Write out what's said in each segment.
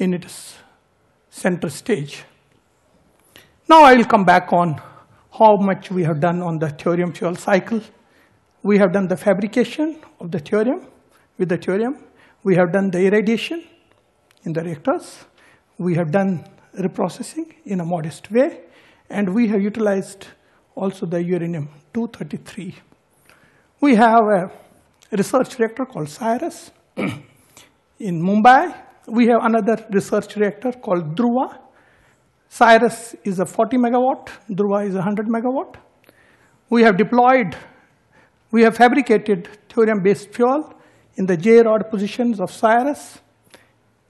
in its center stage. Now I will come back on how much we have done on the thorium fuel cycle. We have done the fabrication of the thorium with the thorium. We have done the irradiation in the reactors. We have done reprocessing in a modest way. And we have utilized also the uranium-233. We have a research reactor called Icterus in Mumbai. We have another research reactor called Dhruva. Icterus is a 40 megawatt, Dhruva is 100 megawatt. We have fabricated thorium-based fuel in the J-rod positions of Icterus,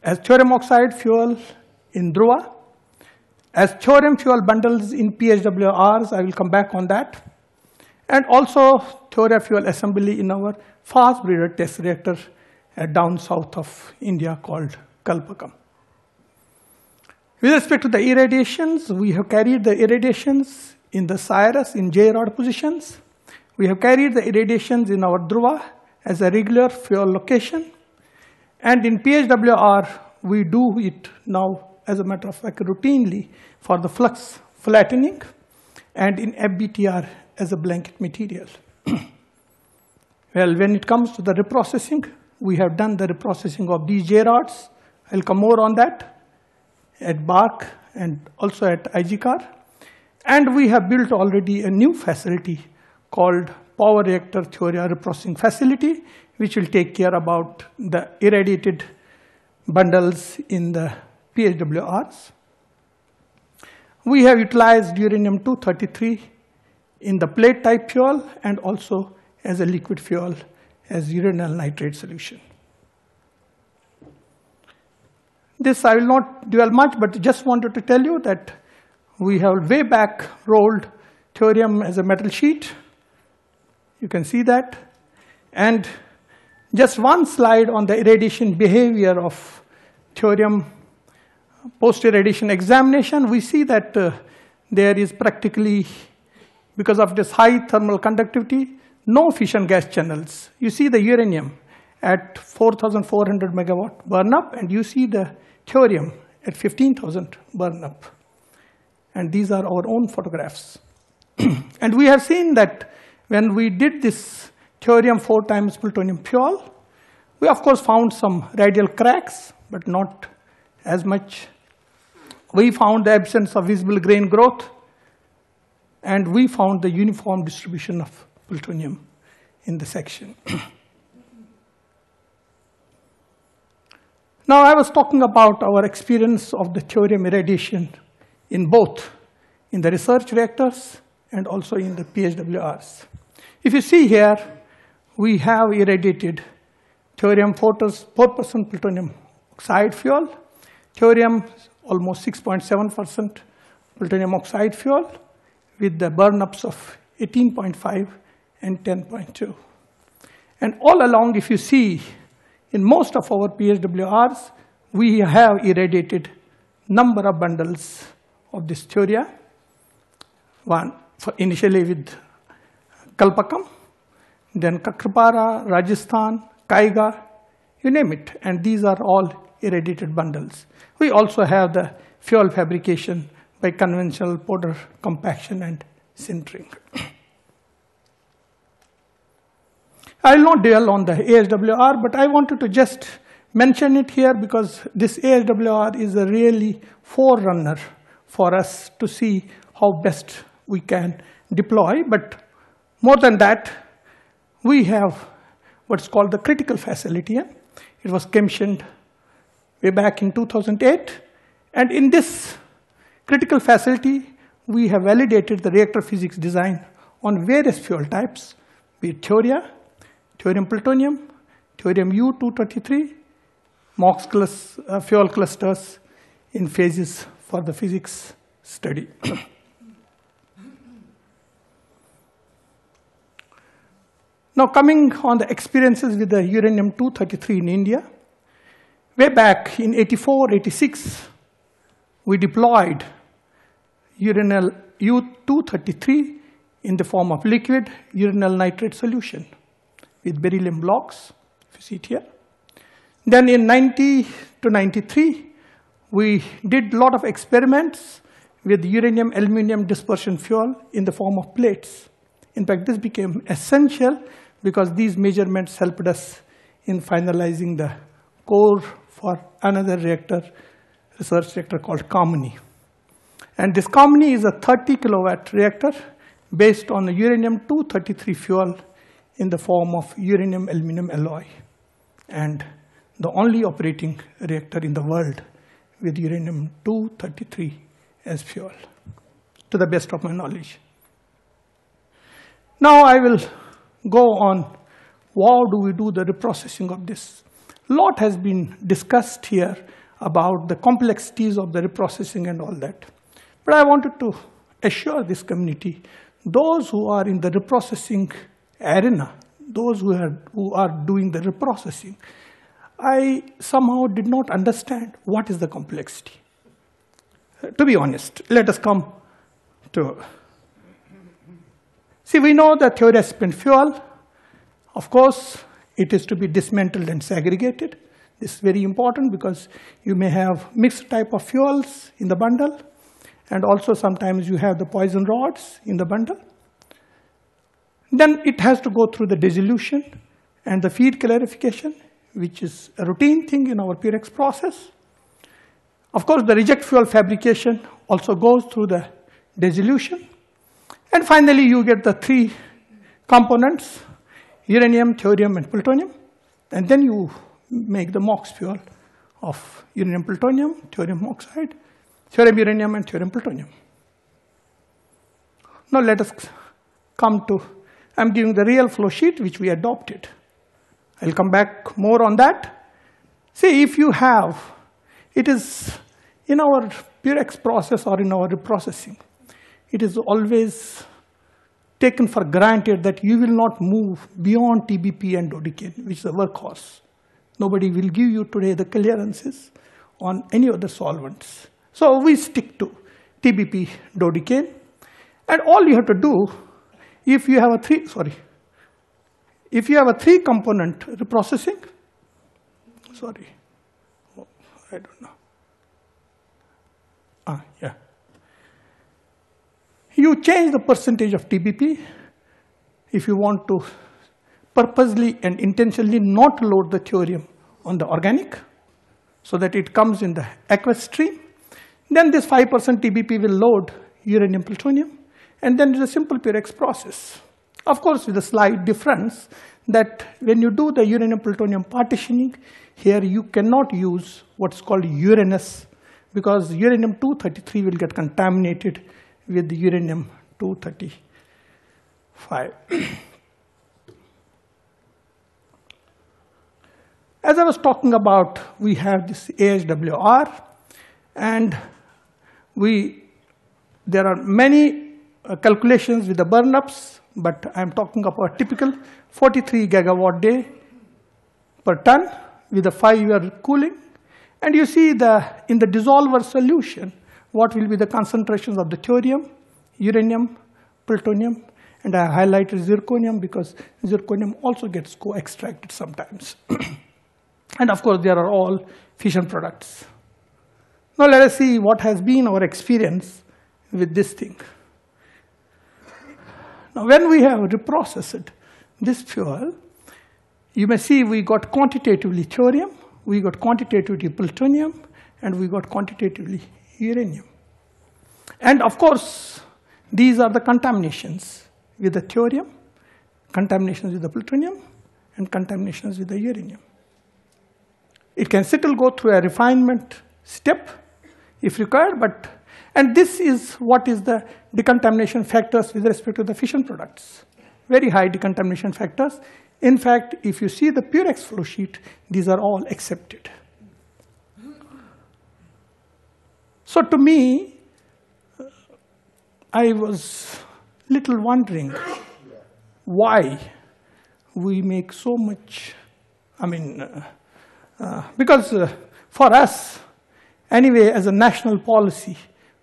as thorium oxide fuel in Dhruva, as thorium fuel bundles in PHWRs, I will come back on that, and also thorium fuel assembly in our fast breeder test reactor down south of India called Kalpakam. With respect to the irradiations, we have carried the irradiations in the Icterus in J-rod positions. We have carried the irradiations in our Dhruva as a regular fuel location. And in PHWR, we do it now, as a matter of fact, routinely for the flux flattening, and in FBTR as a blanket material. Well, when it comes to the reprocessing, we have done the reprocessing of these J-rods. I'll come more on that at BARC and also at IGCAR. And we have built already a new facility called Power Reactor Thorium Reprocessing Facility, which will take care about the irradiated bundles in the PHWRs. We have utilized uranium-233 in the plate type fuel and also as a liquid fuel as uranyl nitrate solution. This I will not dwell much, but just wanted to tell you that we have way back rolled thorium as a metal sheet. You can see that. And just one slide on the irradiation behavior of thorium post-irradiation examination. We see that there is practically, because of this high thermal conductivity, no fission gas channels. You see the uranium at 4,400 megawatt burn up, and you see the thorium at 15,000 burn up. And these are our own photographs. And we have seen that when we did this thorium 4 times plutonium fuel, we of course found some radial cracks, but not as much. We found the absence of visible grain growth, and we found the uniform distribution of plutonium in the section. Now, I was talking about our experience of the thorium irradiation in both in the research reactors and also in the PHWRs. If you see here, we have irradiated thorium 4% plutonium oxide fuel, thorium almost 6.7% plutonium oxide fuel with the burn-ups of 18.5 and 10.2. And all along, if you see, in most of our PHWRs, we have irradiated number of bundles of this thoria. One, initially with Kalpakam, then Kakrapara, Rajasthan, Kaiga, you name it. And these are all irradiated bundles. We also have the fuel fabrication by conventional powder compaction and sintering. I will not dwell on the ASWR, but I wanted to just mention it here because this ASWR is a really forerunner for us to see how best we can deploy. But more than that, we have what's called the critical facility. It was commissioned way back in 2008. And in this critical facility, we have validated the reactor physics design on various fuel types, be it thoria, thorium plutonium, thorium U-233, MOX fuel clusters in phases for the physics study. Now coming on the experiences with the uranium-233 in India, way back in 84, 86, we deployed uranyl U-233 in the form of liquid uranyl nitrate solution with beryllium blocks, if you see it here. Then in 90 to 93, We did a lot of experiments with uranium-aluminum dispersion fuel in the form of plates. In fact, this became essential because these measurements helped us in finalizing the core for another reactor, research reactor called Kamini. And this Kamini is a 30 kilowatt reactor based on a uranium-233 fuel in the form of uranium-aluminum alloy, and the only operating reactor in the world with uranium-233 as fuel, to the best of my knowledge. Now I will go on, how do we do the reprocessing of this? A lot has been discussed here about the complexities of the reprocessing and all that. But I wanted to assure this community, those who are in the reprocessing arena, those who are doing the reprocessing, I somehow did not understand what is the complexity. To be honest, let us come to, see, we know the theory spent fuel. Of course, it is to be dismantled and segregated. This is very important because you may have mixed type of fuels in the bundle, and also sometimes you have the poison rods in the bundle. Then it has to go through the dissolution and the feed clarification, which is a routine thing in our Purex process. Of course, the reject fuel fabrication also goes through the dissolution. And finally, you get the three components, uranium, thorium, and plutonium. And then you make the MOX fuel of uranium plutonium, thorium oxide, thorium uranium, and thorium plutonium. Now let us come to, I'm giving the real flow sheet which we adopted. I'll come back more on that. See, if you have, it is in our Purex process or in our reprocessing, it is always taken for granted that you will not move beyond TBP and dodecane, which is a workhorse. Nobody will give you today the clearances on any other solvents. So we stick to TBP dodecane. And all you have to do, if you have a three component reprocessing, I don't know. Yeah. You change the percentage of TBP if you want to purposely and intentionally not load the thorium on the organic so that it comes in the aqueous stream. Then this 5% TBP will load uranium plutonium, and then it's a simple Purex process. Of course, with a slight difference that when you do the uranium plutonium partitioning, here you cannot use what's called Uranus, because uranium-233 will get contaminated with the uranium-235. As I was talking about, we have this AHWR, and there are many calculations with the burn-ups, but I'm talking about typical 43 gigawatt day per ton with a 5-year cooling. And you see in the dissolver solution, what will be the concentrations of the thorium, uranium, plutonium, and I highlighted zirconium because zirconium also gets co-extracted sometimes. And of course, there are all fission products. Now let us see what has been our experience with this thing. Now when we have reprocessed this fuel, you may see we got quantitatively thorium, we got quantitatively plutonium, and we got quantitatively uranium. And of course, these are the contaminations with the thorium, contaminations with the plutonium, and contaminations with the uranium. It can still go through a refinement step if required, and this is what is the decontamination factors with respect to the fission products. Very high decontamination factors. In fact, if you see the Purex flow sheet, these are all accepted. So to me, I was little wondering why we make so much, because for us, anyway, as a national policy,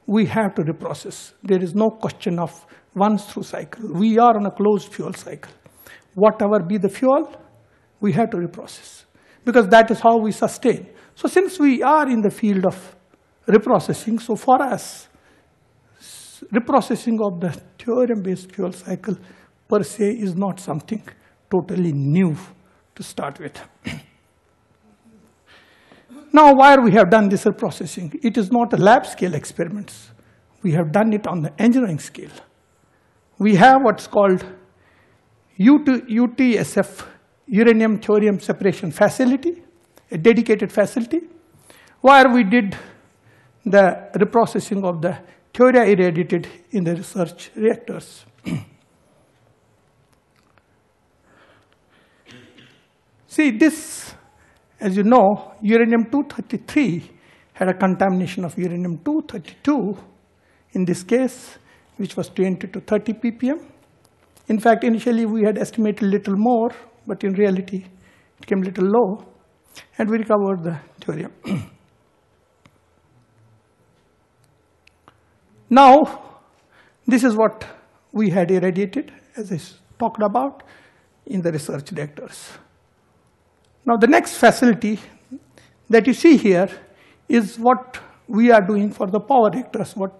we have to reprocess. There is no question of once through cycle. We are on a closed fuel cycle. Whatever be the fuel, we have to reprocess because that is how we sustain. So since we are in the field of reprocessing. So for us, reprocessing of the thorium-based fuel cycle per se is not something totally new to start with. Now, why we have done this reprocessing? It is not a lab scale experiments. We have done it on the engineering scale. We have what's called UTSF, Uranium Thorium Separation Facility, a dedicated facility, where we did the reprocessing of the thorium irradiated in the research reactors. See, this, as you know, uranium-233 had a contamination of uranium-232, in this case, which was 20 to 30 ppm. In fact, initially we had estimated a little more, but in reality, it came a little low, and we recovered the thorium. Now, this is what we had irradiated, as I talked about, in the research reactors. Now, the next facility that you see here is what we are doing for the power reactors. What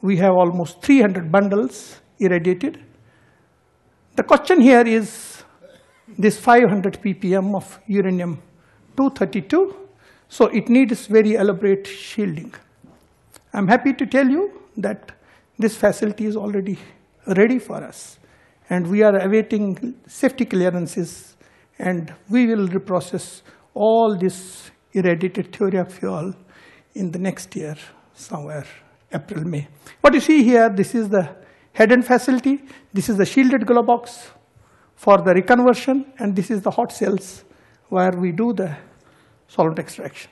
we have almost 300 bundles irradiated. The question here is this 500 ppm of uranium-232, so it needs very elaborate shielding. I'm happy to tell you that this facility is already ready for us, and we are awaiting safety clearances, and we will reprocess all this irradiated thorium fuel in the next year, somewhere April, May. What you see here, this is the head-end facility, this is the shielded glow box for the reconversion, and this is the hot cells where we do the solvent extraction.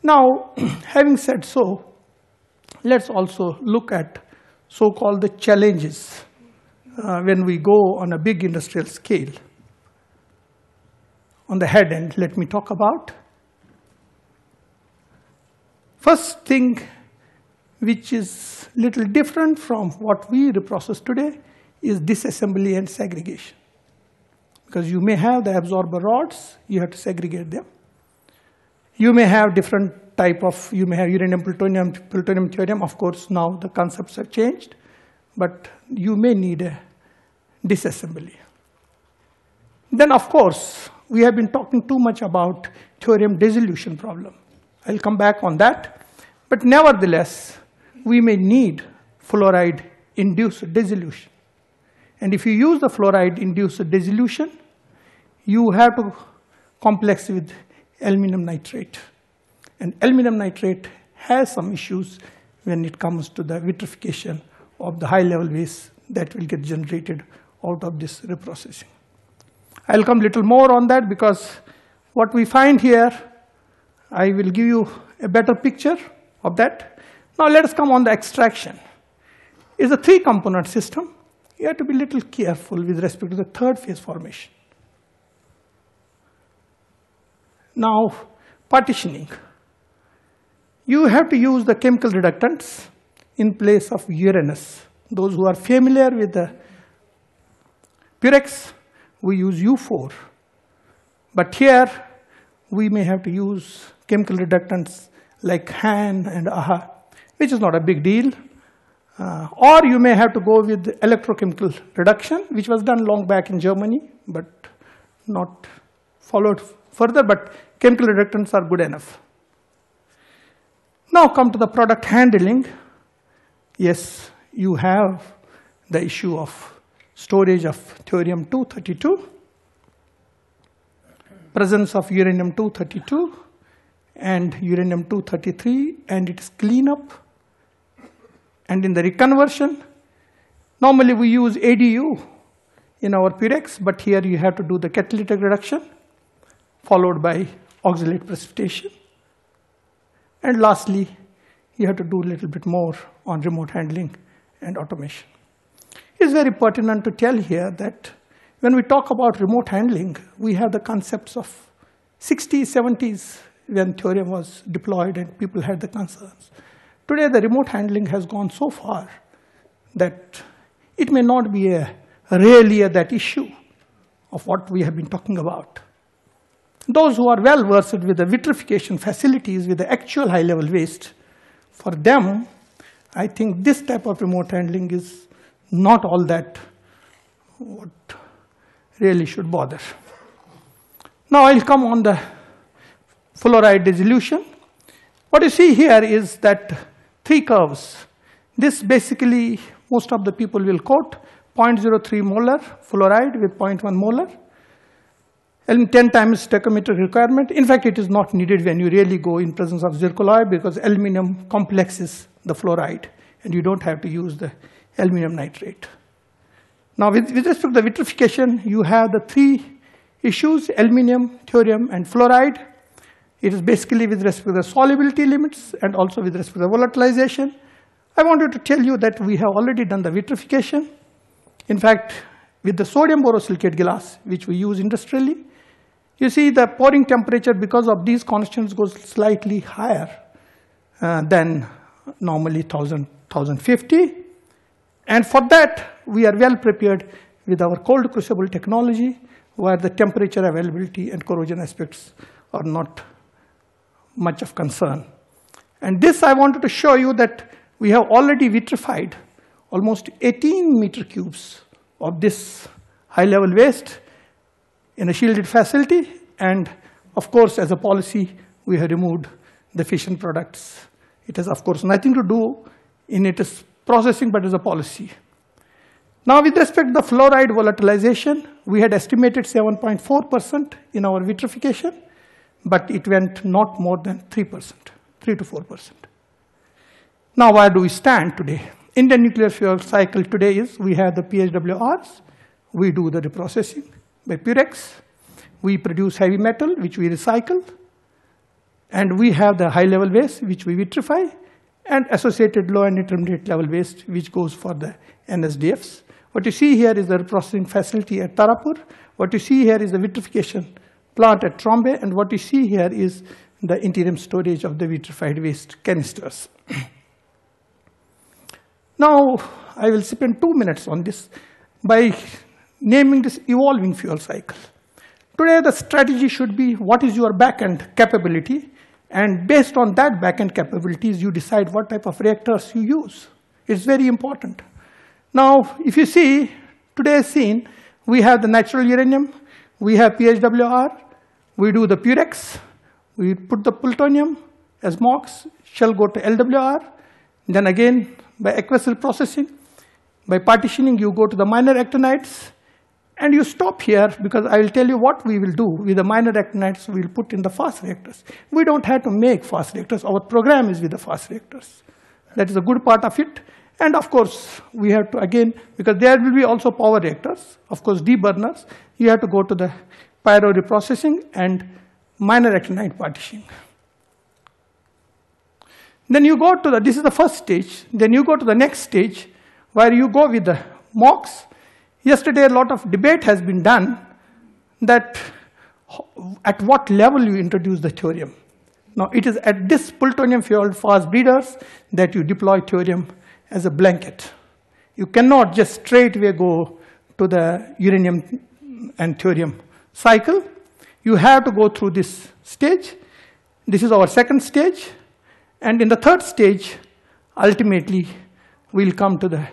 Now, having said so, let's also look at so-called the challenges when we go on a big industrial scale. On the head end, let me talk about. First thing, which is little different from what we reprocess today, is disassembly and segregation. Because you may have the absorber rods, you have to segregate them. You may have different type of, you may have uranium, plutonium, thorium. Of course, now the concepts have changed, but you may need a disassembly. Then, of course, we have been talking too much about thorium dissolution problem. I'll come back on that. But nevertheless, we may need fluoride-induced dissolution. And if you use the fluoride-induced dissolution, you have to complex with aluminum nitrate. And aluminum nitrate has some issues when it comes to the vitrification of the high-level waste that will get generated out of this reprocessing. I'll come a little more on that, because what we find here, I will give you a better picture of that. Now let us come on the extraction. It's a three-component system. You have to be a little careful with respect to the third phase formation. Now, partitioning. You have to use the chemical reductants in place of Uranus. Those who are familiar with the Purex, we use U4. But here, we may have to use chemical reductants like Han and AHA, which is not a big deal. Or you may have to go with electrochemical reduction, which was done long back in Germany, but not followed further, but chemical reductants are good enough. Now come to the product handling. Yes, you have the issue of storage of thorium-232, presence of uranium-232 and uranium-233, and its cleanup. And in the reconversion, normally we use ADU in our Purex, but here you have to do the catalytic reduction, followed by oxalate precipitation. And lastly, you have to do a little bit more on remote handling and automation. It's very pertinent to tell here that when we talk about remote handling, we have the concepts of 60s, 70s, when thorium was deployed and people had the concerns. Today, the remote handling has gone so far that it may not be really that issue of what we have been talking about. Those who are well versed with the vitrification facilities with the actual high-level waste, for them, I think this type of remote handling is not all that what really should bother. Now I'll come on the fluoride dissolution. What you see here is that 3 curves. This basically, most of the people will quote 0.03 molar fluoride with 0.1 molar. And 10 times stoichiometric requirement. In fact, it is not needed when you really go in presence of zircaloy because aluminum complexes the fluoride and you don't have to use the aluminum nitrate. Now with respect to the vitrification, you have the 3 issues, aluminum, thorium, and fluoride. It is basically with respect to the solubility limits and also with respect to the volatilization. I wanted to tell you that we have already done the vitrification. In fact, with the sodium borosilicate glass, which we use industrially, you see the pouring temperature because of these constants goes slightly higher than normally 1050. And for that, we are well prepared with our cold crucible technology where the temperature availability and corrosion aspects are not much of concern. And this I wanted to show you that we have already vitrified almost 18 meter cubes of this high-level waste in a shielded facility, and of course, as a policy, we have removed the fission products. It has, of course, nothing to do in its processing, but as a policy. Now, with respect to the fluoride volatilization, we had estimated 7.4% in our vitrification, but it went not more than 3%, 3 to 4%. Now, where do we stand today? In the nuclear fuel cycle today is we have the PHWRs, we do the reprocessing by Purex, we produce heavy metal which we recycle, and we have the high level waste which we vitrify, and associated low and intermediate level waste which goes for the NSDFs. What you see here is the reprocessing facility at Tarapur, what you see here is the vitrification plant at Trombay, and what you see here is the interim storage of the vitrified waste canisters. Now, I will spend 2 minutes on this by naming this evolving fuel cycle. Today, the strategy should be what is your back-end capability, and based on that back-end capabilities, you decide what type of reactors you use. It's very important. Now, if you see today's scene, we have the natural uranium, we have PHWR, we do the Purex, we put the plutonium as MOX, shall go to LWR, then again, by aqueous processing, by partitioning, you go to the minor actinides, and you stop here because I will tell you what we will do with the minor actinides we will put in the fast reactors. We don't have to make fast reactors. Our program is with the fast reactors. That is a good part of it. And of course, we have to again, because there will be also power reactors, of course, deburners, you have to go to the pyro reprocessing and minor actinide partitioning. Then you go to the, this is the first stage, then you go to the next stage where you go with the MOX. Yesterday, a lot of debate has been done that at what level you introduce the thorium. Now, it is at this plutonium-fueled fast breeders that you deploy thorium as a blanket. You cannot just straight away go to the uranium and thorium cycle. You have to go through this stage. This is our second stage. And in the third stage, ultimately, we'll come to the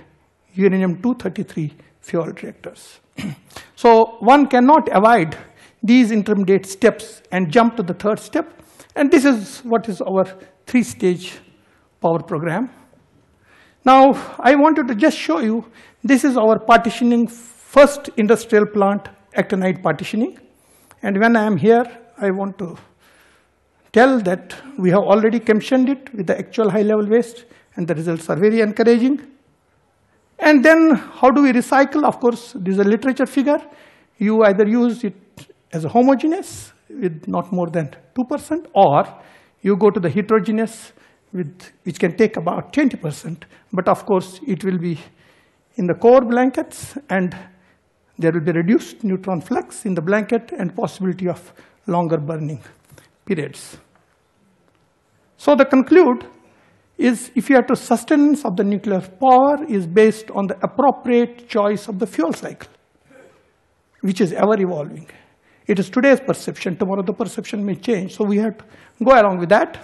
uranium-233 fuel reactors. So one cannot avoid these intermediate steps and jump to the third step. And this is what is our 3-stage power program. Now, I wanted to just show you, this is our partitioning, first industrial plant actinide partitioning. And when I am here, I want to tell that we have already commissioned it with the actual high-level waste, and the results are very encouraging. And then how do we recycle? Of course, this is a literature figure. You either use it as a homogeneous with not more than 2%, or you go to the heterogeneous, which can take about 20%. But of course, it will be in the core blankets, and there will be reduced neutron flux in the blanket and possibility of longer burning periods. So the conclude is, if you have to sustenance of the nuclear power is based on the appropriate choice of the fuel cycle, which is ever evolving. It is today's perception. Tomorrow the perception may change. So we have to go along with that.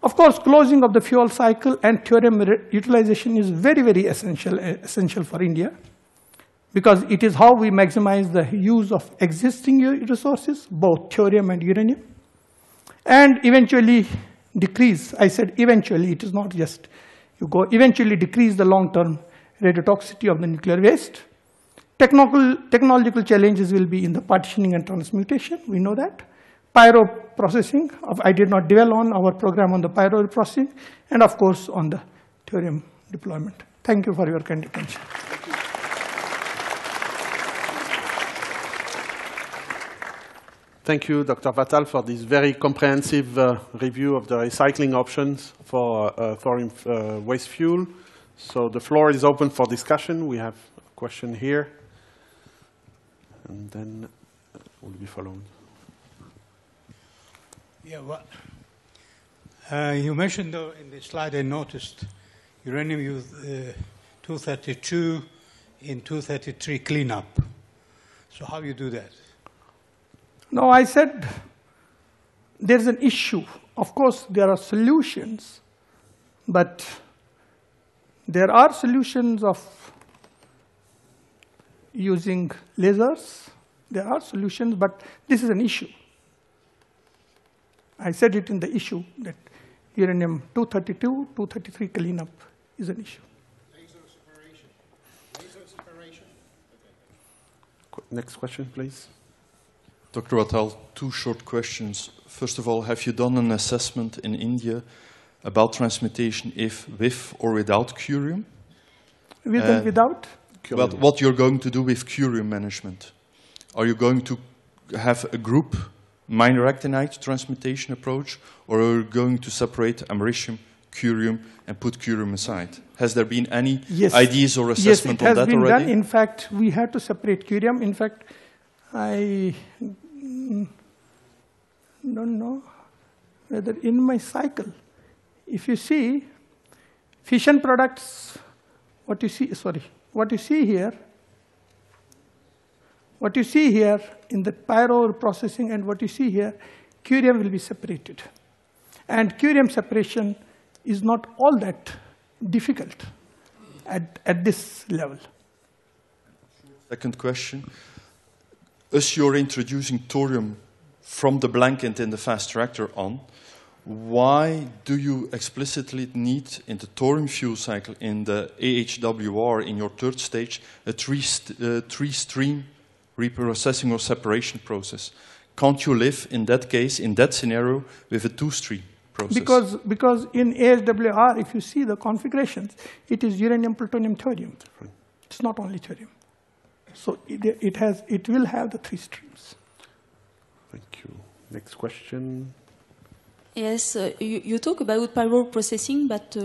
Of course, closing of the fuel cycle and thorium utilization is very, very essential for India, because it is how we maximize the use of existing resources, both thorium and uranium, and eventually decrease. I said eventually, it is not just you go, eventually decrease the long-term radiotoxicity of the nuclear waste. Technological challenges will be in the partitioning and transmutation, we know that. Pyroprocessing, I did not dwell on our program on the pyroprocessing, and of course on the thorium deployment. Thank you for your kind attention. Thank you, Dr. Wattal, for this very comprehensive review of the recycling options for thorium waste fuel. So the floor is open for discussion. We have a question here, and then will be followed. Yeah, well, you mentioned in the slide I noticed uranium 232 in 233 cleanup. So how do you do that? No, I said there's an issue. Of course, there are solutions, but there are solutions of using lasers. There are solutions, but this is an issue. I said it in the issue that uranium 232, 233 cleanup is an issue. Laser separation. Laser separation. Okay. Next question, please. Dr. Wattal, two short questions. First of all, have you done an assessment in India about transmutation if with or without curium? With and without? Well, what you're going to do with curium management? Are you going to have a group minor actinide transmutation approach, or are you going to separate americium, curium, and put curium aside? Has there been any ideas or assessment on that already? Yes, it has been done. In fact, we had to separate curium. In fact, I don't know whether in my cycle, if you see fission products, what you see here in the pyro processing and what you see here, curium will be separated. And curium separation is not all that difficult at this level. Second question. As you're introducing thorium from the blanket in the fast reactor on, why do you explicitly need in the thorium fuel cycle in the AHWR in your third stage a three-stream reprocessing or separation process? Can't you live in that case, in that scenario, with a two-stream process? Because in AHWR, if you see the configurations, it is uranium, plutonium, thorium. It's not only thorium. So it will have the three streams. Thank you. Next question. Yes, you talk about pyroprocessing, but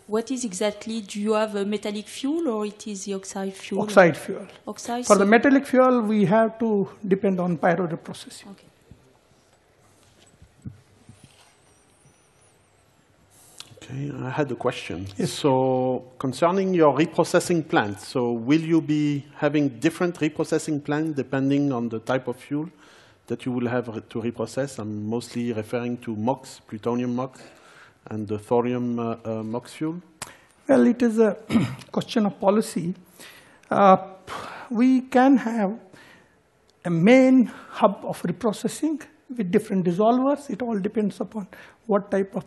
what is exactly? Do you have a metallic fuel or it is the oxide fuel? Oxide fuel. Oxide. For the metallic fuel, we have to depend on pyro reprocessing. Okay. Okay, I had a question. Yes. So concerning your reprocessing plant, so will you be having different reprocessing plants depending on the type of fuel that you will have to reprocess? I'm mostly referring to MOX, plutonium MOX, and the thorium MOX fuel. Well, it is a question of policy. We can have a main hub of reprocessing with different dissolvers. It all depends upon what type of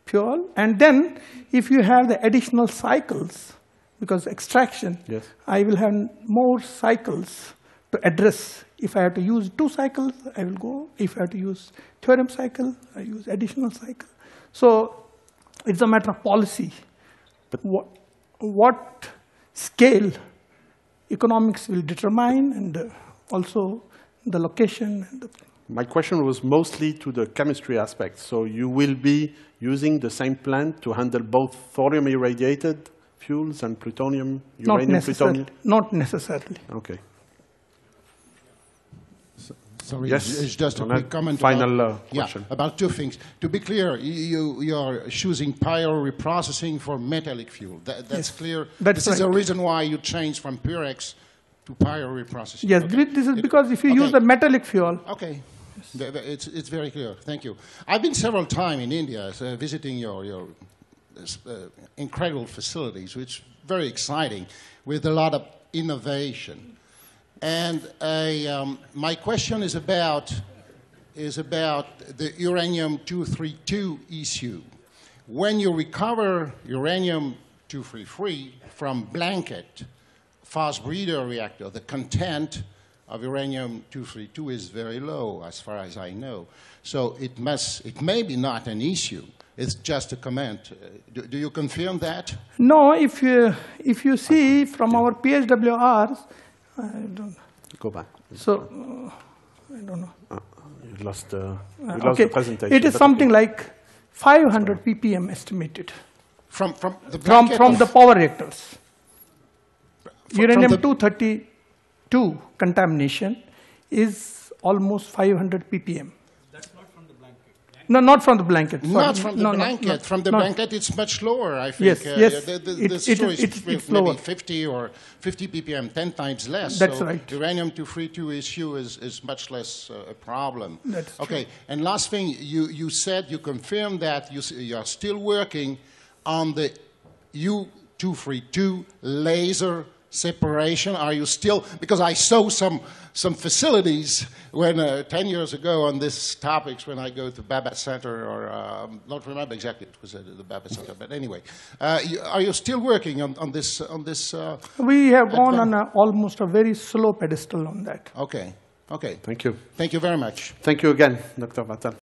fuel. And then if you have the additional cycles, because extraction, yes, I will have more cycles to address. If I have to use 2 cycles, I will go. If I have to use thorium cycle, I use additional cycle. So it's a matter of policy. But what scale economics will determine, and also the location. And my question was mostly to the chemistry aspect. So you will be using the same plant to handle both thorium irradiated fuels and plutonium, uranium, plutonium? Not necessarily. Okay. Sorry, yes, it's just a quick comment. Final question. About 2 things. To be clear, you are choosing pyro reprocessing for metallic fuel. That's yes, clear. That's this right. is the reason why you changed from Pyrex to pyroreprocessing. Yes, Okay. this is because if you use a metallic fuel. Okay. It's very clear. Thank you. I've been several times in India visiting your incredible facilities, which is very exciting, with a lot of innovation. And my question is about the uranium-232 issue. When you recover uranium-233 from blanket fast breeder reactor, the content of uranium-232 is very low, as far as I know. So it may be not an issue. It's just a comment. Do you confirm that? No, if you see from our PHWRs, I don't. Go back. So I don't know. You lost the presentation. It is something like 500 ppm estimated from the blanket from the power reactors. Uranium-232 contamination is almost 500 ppm. That's not from the blanket. No, not from the blanket. Sorry. Not from the No, blanket. no, From the no. blanket, it's much lower, I think. Yes, yes. It's It's maybe lower. 50 or 50 ppm, 10 times less. That's so right. Uranium-232 issue is much less a problem. That's okay. And last thing, you said, you confirmed that you are still working on the U-232 laser separation. Are you still, because I saw some facilities when 10 years ago on these topics when I go to Babbitt Center, or not remember exactly, it was the Babbitt Center, but anyway, are you still working on this? We have gone on almost a very slow pedestal on that. Okay. Thank you. Thank you very much. Thank you again, Dr. Wattal.